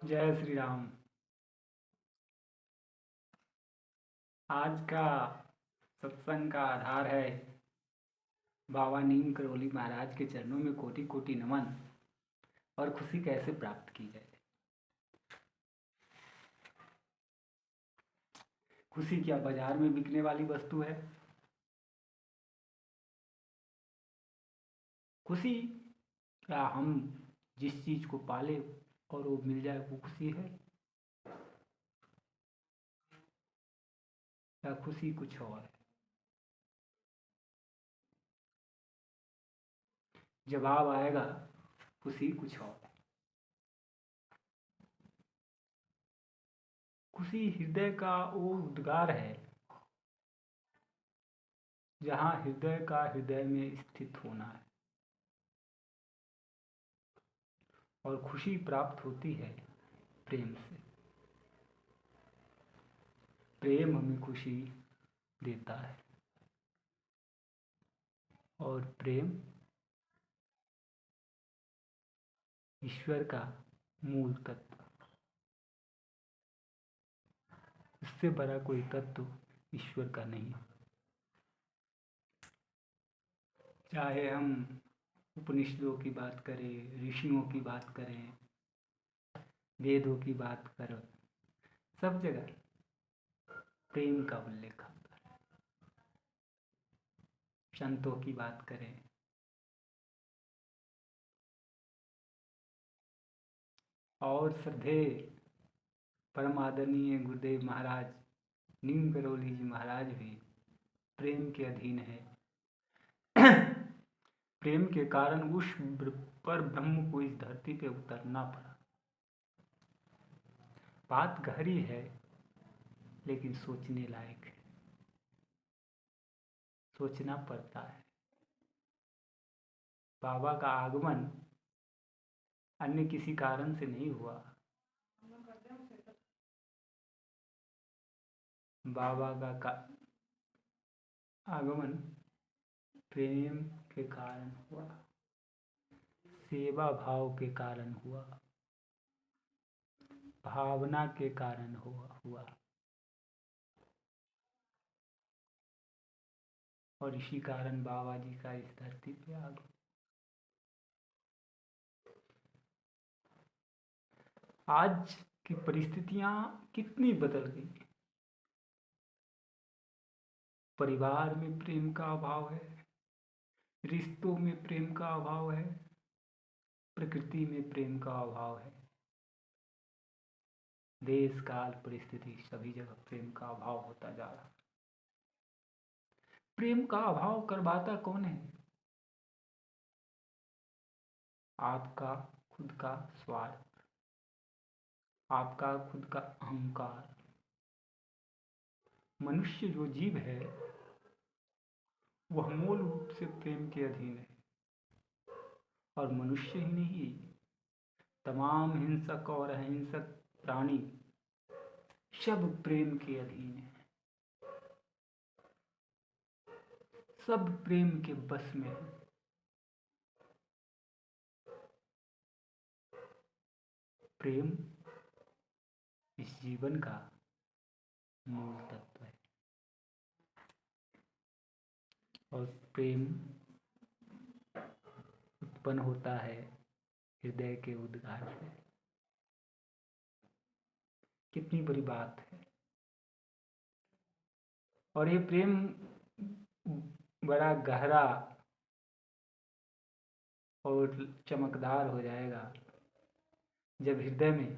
जय श्री राम। आज का सत्संग का आधार है बाबा नीम करोली महाराज के चरणों में कोटि कोटि नमन। और खुशी कैसे प्राप्त की जाए। खुशी क्या बाजार में बिकने वाली वस्तु है? खुशी क्या हम जिस चीज को पाले और वो मिल जाए वो खुशी है? या खुशी कुछ और है? जवाब आएगा खुशी कुछ और है। खुशी हृदय का वो उद्गार है जहाँ हृदय का हृदय में स्थित होना है। और खुशी प्राप्त होती है प्रेम से। प्रेम हमें खुशी देता है। और प्रेम ईश्वर का मूल तत्व। इससे बड़ा कोई तत्व ईश्वर का नहीं। चाहे हम उपनिषदों की बात करें, ऋषियों की बात करें, वेदों की बात करें, सब जगह प्रेम का उल्लेख आता है। संतों की बात करें, और श्रद्धेय परम आदरणीय गुरुदेव महाराज नीम करोली जी महाराज भी प्रेम के अधीन है। प्रेम के कारण उस पर ब्रह्म को इस धरती पे उतरना पड़ा। बात गहरी है लेकिन सोचने लायक है। सोचना पड़ता है। बाबा का आगमन अन्य किसी कारण से नहीं हुआ। बाबा का आगमन प्रेम के कारण हुआ, सेवा भाव के कारण हुआ, भावना के कारण हुआ। और इसी कारण बाबा जी का इस धरती पे आगमन। आज की परिस्थितियां कितनी बदल गई। परिवार में प्रेम का अभाव है, रिश्तों में प्रेम का अभाव है, प्रकृति में प्रेम का अभाव है। देश काल परिस्थिति सभी जगह प्रेम का अभाव होता जा रहा है। प्रेम का अभाव करवाता कौन है? आपका खुद का स्वार्थ, आपका खुद का अहंकार। मनुष्य जो जीव है वह मूल रूप से प्रेम के अधीन है। और मनुष्य ही नहीं, तमाम हिंसक और अहिंसक प्राणी सब प्रेम के अधीन है। सब प्रेम के बस में है। प्रेम इस जीवन का मूल तत्व है। और प्रेम उत्पन्न होता है हृदय के उद्गार से। कितनी बड़ी बात है। और ये प्रेम बड़ा गहरा और चमकदार हो जाएगा जब हृदय में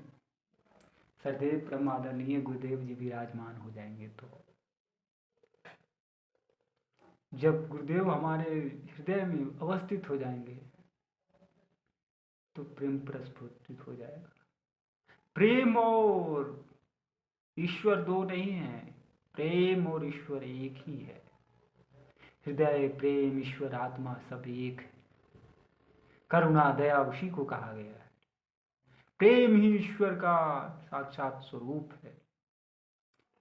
सदैव परम आदरणीय गुरुदेव जी विराजमान हो जाएंगे। तो जब गुरुदेव हमारे हृदय में अवस्थित हो जाएंगे तो प्रेम प्रस्फुटित हो जाएगा। प्रेम और ईश्वर दो नहीं है, प्रेम और ईश्वर एक ही है। हृदय प्रेम ईश्वर आत्मा सब एक है। करुणा दया उसी को कहा गया है। प्रेम ही ईश्वर का साक्षात स्वरूप है।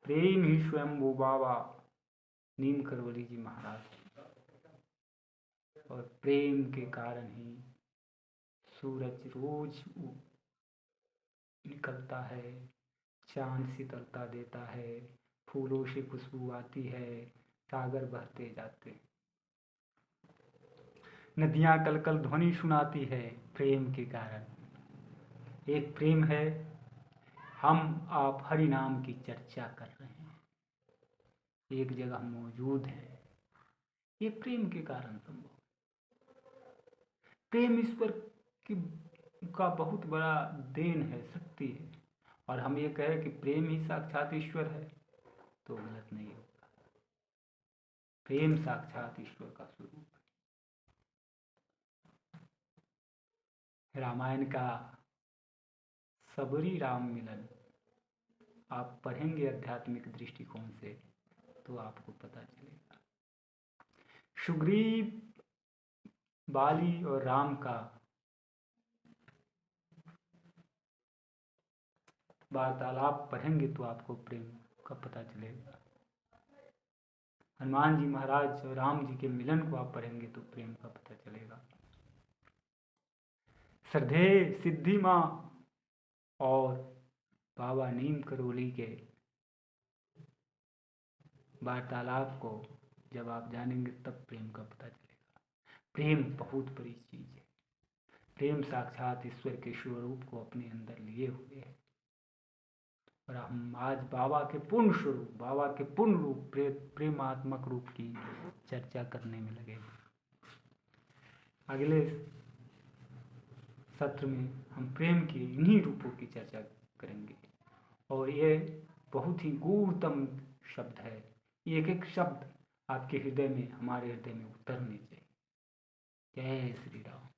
प्रेम ही स्वयं वो बाबा नीम करोली जी महाराज। और प्रेम के कारण ही सूरज रोज निकलता है, चांद शीतलता देता है, फूलों से खुशबू आती है, सागर बहते जाते, नदियां कल कल ध्वनि सुनाती है प्रेम के कारण। एक प्रेम है, हम आप हरि नाम की चर्चा कर रहे हैं, एक जगह मौजूद हैं, ये प्रेम के कारण संभव। प्रेम ईश्वर की का बहुत बड़ा देन है, शक्ति है। और हम ये कहें कि प्रेम ही साक्षात ईश्वर है तो गलत नहीं होगा। प्रेम साक्षात ईश्वर का स्वरूप है। रामायण का सबरी राम मिलन आप पढ़ेंगे आध्यात्मिक दृष्टिकोण से तो आपको पता चलेगा। सुग्रीव, बाली और राम का वार्तालाप पढ़ेंगे तो आपको प्रेम का पता चलेगा। हनुमान जी महाराज और राम जी के मिलन को आप पढ़ेंगे तो प्रेम का पता चलेगा। श्रद्धे सिद्धि माँ और बाबा नीम करोली के वार्तालाप को जब आप जानेंगे तब प्रेम का पता चलेगा। प्रेम बहुत बड़ी चीज है। प्रेम साक्षात ईश्वर के स्वरूप को अपने अंदर लिए हुए है। और हम आज बाबा के पूर्ण स्वरूप, बाबा के पूर्ण रूप, प्रेमात्मक रूप की चर्चा करने में लगे। अगले सत्र में हम प्रेम के इन्हीं रूपों की चर्चा करेंगे। और ये बहुत ही गूढ़तम शब्द है। एक एक शब्द आपके हृदय में, हमारे हृदय में उतरने चाहिए। जय श्री राम।